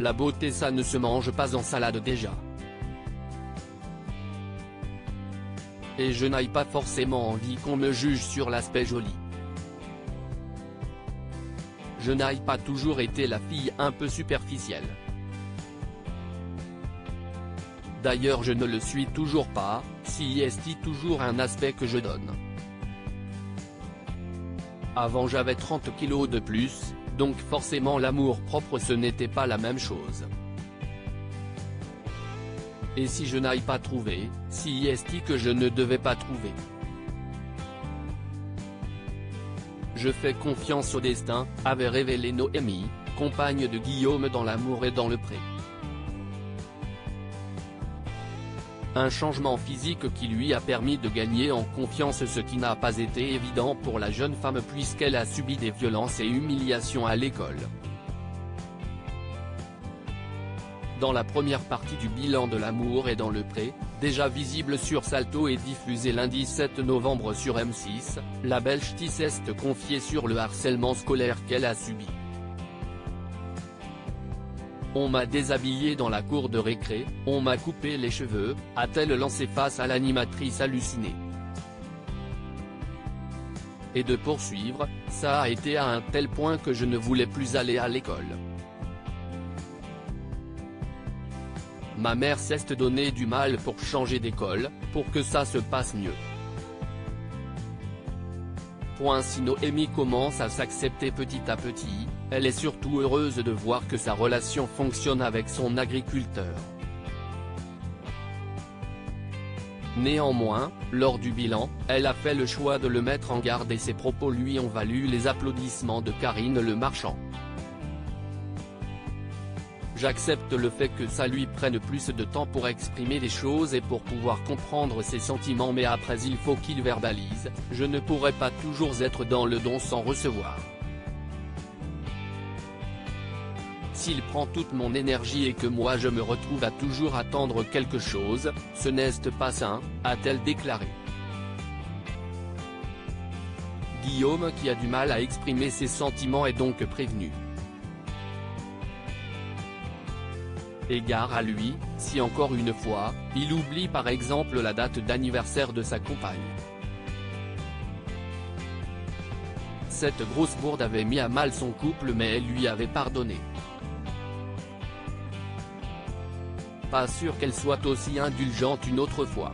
La beauté ça ne se mange pas en salade déjà. Et je n'ai pas forcément envie qu'on me juge sur l'aspect joli. Je n'ai pas toujours été la fille un peu superficielle. D'ailleurs je ne le suis toujours pas, si est toujours un aspect que je donne. Avant j'avais 30 kilos de plus, donc forcément l'amour propre ce n'était pas la même chose. Et si je n'ai pas trouvé, si est que je ne devais pas trouver. Je fais confiance au destin, avait révélé Noémie, compagne de Guillaume dans L'amour et dans le pré. Un changement physique qui lui a permis de gagner en confiance, ce qui n'a pas été évident pour la jeune femme puisqu'elle a subi des violences et humiliations à l'école. Dans la première partie du bilan de L'amour et dans le pré, déjà visible sur Salto et diffusé lundi 7 novembre sur M6, la Belge s'est confiée sur le harcèlement scolaire qu'elle a subi. On m'a déshabillée dans la cour de récré, on m'a coupé les cheveux, a-t-elle lancé face à l'animatrice hallucinée. Et de poursuivre, ça a été à un tel point que je ne voulais plus aller à l'école. Ma mère s'est donné du mal pour changer d'école, pour que ça se passe mieux. Si Noémie commence à s'accepter petit à petit, elle est surtout heureuse de voir que sa relation fonctionne avec son agriculteur. Néanmoins, lors du bilan, elle a fait le choix de le mettre en garde et ses propos lui ont valu les applaudissements de Karine Le Marchand. J'accepte le fait que ça lui prenne plus de temps pour exprimer les choses et pour pouvoir comprendre ses sentiments, mais après il faut qu'il verbalise, je ne pourrai pas toujours être dans le don sans recevoir. S'il prend toute mon énergie et que moi je me retrouve à toujours attendre quelque chose, ce n'est pas sain, a-t-elle déclaré. Guillaume qui a du mal à exprimer ses sentiments est donc prévenu. Égard à lui, si encore une fois, il oublie par exemple la date d'anniversaire de sa compagne. Cette grosse bourde avait mis à mal son couple mais elle lui avait pardonné. Pas sûr qu'elle soit aussi indulgente une autre fois.